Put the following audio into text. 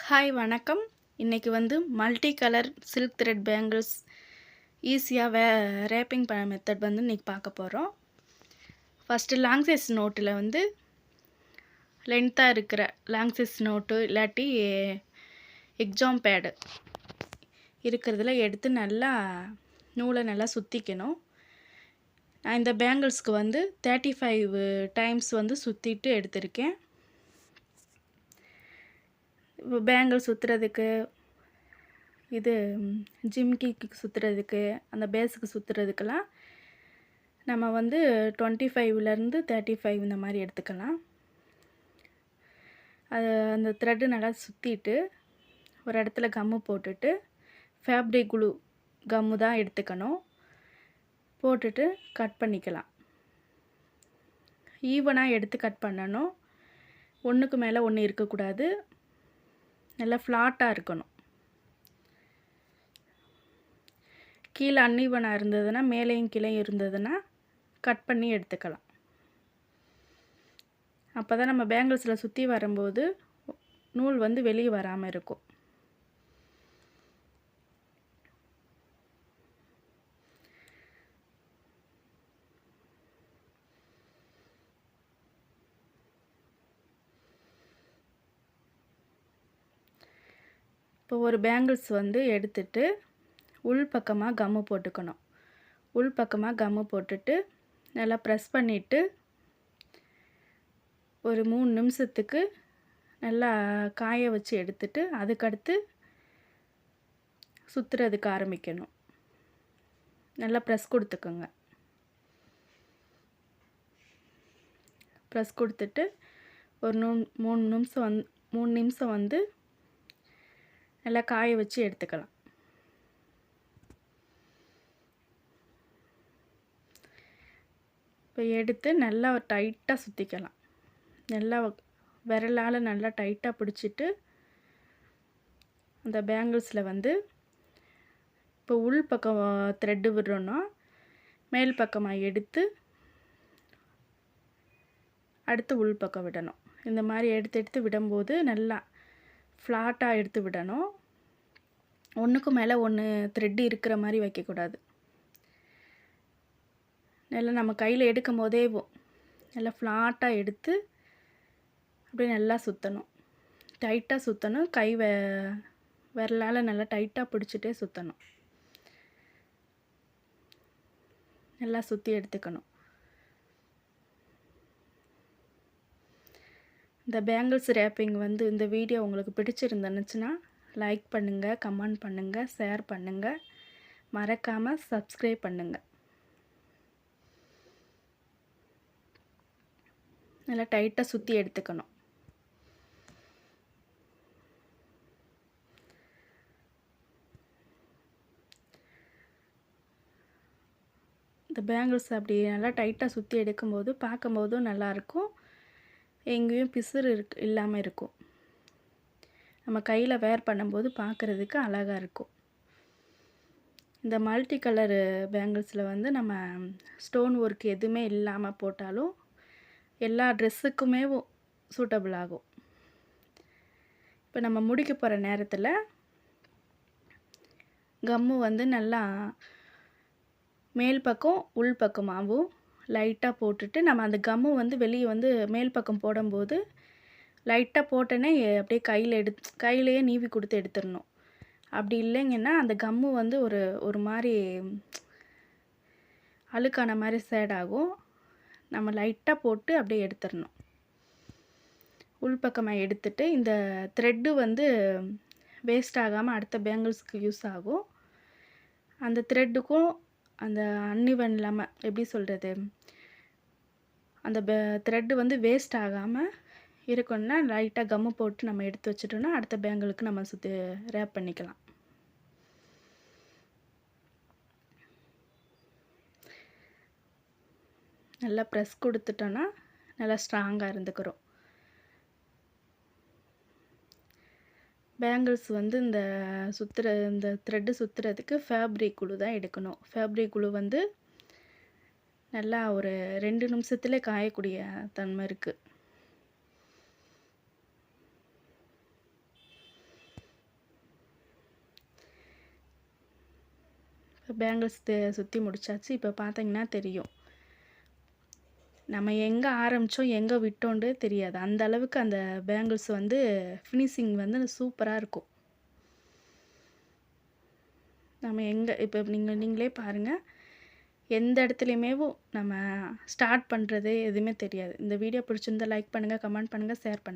Hi வணக்கம். இன்றைக்கி வந்து multi colour silk thread bangles ஈஸியாக ரேப்பிங் மெத்தட் வந்து இன்றைக்கி பார்க்க போகிறோம். ஃபஸ்ட்டு லாங் சைஸ் நோட்டில் வந்து லென்த்தாக இருக்கிற லாங் சைஸ் நோட்டு இல்லாட்டி எக்ஸாம் பேடு இருக்கிறதுல எடுத்து நல்லா நூலை நல்லா சுற்றிக்கணும். நான் இந்த பேங்கிள்ஸ்க்கு வந்து 35 டைம்ஸ் வந்து சுற்றிட்டு எடுத்திருக்கேன். பேங்கிள் சுற்றுறதுக்கு, இது ஜிம்கிக்கு சுற்றுறதுக்கு, அந்த பேஸுக்கு சுற்றுறதுக்கெல்லாம் நம்ம வந்து 25லேருந்து 35 இந்த மாதிரி எடுத்துக்கலாம். அது அந்த த்ரெட்டு நல்லா சுற்றிட்டு ஒரு இடத்துல கம்மு போட்டுட்டு ஃபேப்ரிக் குளூ கம்மு தான் எடுத்துக்கணும். போட்டுட்டு கட் பண்ணிக்கலாம். ஈவனாக எடுத்து கட் பண்ணணும். ஒன்றுக்கு மேலே ஒன்று இருக்கக்கூடாது. நல்லா ஃப்ளாட்டாக இருக்கணும். கீழே அன்ஈவனாக இருந்ததுன்னா, மேலேயும் கீழே இருந்ததுன்னா கட் பண்ணி எடுத்துக்கலாம். அப்போ தான் நம்ம பேங்கிள்ஸில் சுற்றி வரும்போது நூல் வந்து வெளியே வராமல் இருக்கும். இப்போ ஒரு பேங்கிள்ஸ் வந்து எடுத்துட்டு உள் பக்கமாக கம்மு போட்டுக்கணும். உள் பக்கமாக கம்மு போட்டுட்டு நல்லா ப்ரெஸ் பண்ணிவிட்டு ஒரு 3 நிமிஷத்துக்கு நல்லா காய வச்சு எடுத்துட்டு அதுக்கடுத்து சுற்றுறதுக்கு ஆரம்பிக்கணும். நல்லா ப்ரெஸ் கொடுத்துக்கோங்க. ப்ரெஸ் கொடுத்துட்டு ஒரு 3 நிமிஷம் வந்து நல்லா காய வச்சு எடுத்துக்கலாம். இப்போ எடுத்து நல்லா டைட்டாக சுற்றிக்கலாம். நல்லா விரலால் நல்லா டைட்டாக பிடிச்சிட்டு அந்த பேங்கிள்ஸில் வந்து இப்போ உள் பக்கம் த்ரெட்டு விடுறோன்னா மேல் பக்கமாக எடுத்து அடுத்து உள் பக்கம் விடணும். இந்த மாதிரி எடுத்து விடும்போது நல்லா ஃப்ளாட்டாக எடுத்து விடணும். ஒன்றுக்கு மேலே ஒன்று த்ரெட்டு இருக்கிற மாதிரி வைக்கக்கூடாது. நல்லா நம்ம கையில் எடுக்கும் போதே நல்லா ஃப்ளாட்டாக எடுத்து அப்படியே நல்லா சுற்றணும். டைட்டாக சுற்றணும். கை விரலால் நல்லா டைட்டாக பிடிச்சிட்டே சுற்றணும். நல்லா சுற்றி எடுத்துக்கணும். இந்த பேங்கிள்ஸ் ரேப்பிங் வந்து இந்த வீடியோ உங்களுக்கு பிடிச்சிருந்துச்சுன்னா லைக் பண்ணுங்கள், கமெண்ட் பண்ணுங்கள், ஷேர் பண்ணுங்கள். மறக்காமல் சப்ஸ்கிரைப் பண்ணுங்கள். நல்லா டைட்டாக சுற்றி எடுத்துக்கணும். இந்த பேங்கிள்ஸ் அப்படி நல்லா டைட்டாக சுற்றி எடுக்கும்போது பார்க்கும்போதும் நல்லாயிருக்கும். எங்கேயும் பிசுறு இல்லாமல் இருக்கும். நம்ம கையில் வேர் பண்ணும்போது பார்க்குறதுக்கு அழகாக இருக்கும். இந்த மல்டி கலரு பேங்கிள்ஸில் வந்து நம்ம ஸ்டோன் ஒர்க் எதுவுமே இல்லாமல் போட்டாலும் எல்லா ட்ரெஸ்ஸுக்குமே சூட்டபிள் ஆகும். இப்போ நம்ம முடிக்க போகிற நேரத்தில் கம்மு வந்து நல்லா மேல் பக்கம் உள் பக்கமாகவும் லைட்டாக போட்டுட்டு நம்ம அந்த கம்மு வந்து வெளியே வந்து மேல் பக்கம் போடும்போது லைட்டாக போட்டோன்னே அப்படியே கையிலையே நீவி கொடுத்து எடுத்துடணும். அப்படி இல்லைங்கன்னா அந்த கம்மு வந்து ஒரு மாதிரி அழுக்கான மாதிரி சேடாகும். நம்ம லைட்டாக போட்டு அப்படியே எடுத்துடணும். உள்பக்கமாக எடுத்துட்டு இந்த த்ரெட்டு வந்து வேஸ்ட் ஆகாமல் அடுத்த பேங்கிள்ஸ்க்கு யூஸ் ஆகும். அந்த த்ரெட்டுக்கும் அந்த அன்இவன் இல்லாமல் எப்படி சொல்கிறது, அந்த த்ரெட்டு வந்து வேஸ்ட் ஆகாமல் இருக்கணும்னா லைட்டாக கம்மு போட்டு நம்ம எடுத்து வச்சிட்டோம்னா அடுத்த பேங்கிளுக்கு நம்ம சுற்றி ரேப் பண்ணிக்கலாம். நல்லா ப்ரெஸ் கொடுத்துட்டோன்னா நல்லா ஸ்ட்ராங்காக இருந்துக்கிறோம். பேங்கிள்ஸ் வந்து இந்த த்ரெட்டு சுற்றுறதுக்கு ஃபேப்ரிக் குளூ தான் எடுக்கணும். ஃபேப்ரிக் குளூ வந்து நல்லா ஒரு 2 நிமிஷத்துல காயக்கூடிய தன்மை இருக்குது. பேங்கிள்ஸ் சுற்றி முடிச்சாச்சு. இப்போ பார்த்தீங்கன்னா தெரியும். நம்ம எங்கே ஆரம்பித்தோம் எங்கே விட்டோன்றது தெரியாது. அந்த அளவுக்கு அந்த பேங்கிள்ஸ் வந்து ஃபினிஷிங் வந்து சூப்பராக இருக்கும். நம்ம எங்கே இப்போ நீங்களே பாருங்கள், எந்த இடத்துலையுமேவும் நம்ம ஸ்டார்ட் பண்ணுறது எதுவுமே தெரியாது. இந்த வீடியோ பிடிச்சிருந்தா லைக் பண்ணுங்கள், கமெண்ட் பண்ணுங்கள், ஷேர் பண்ணுங்கள்.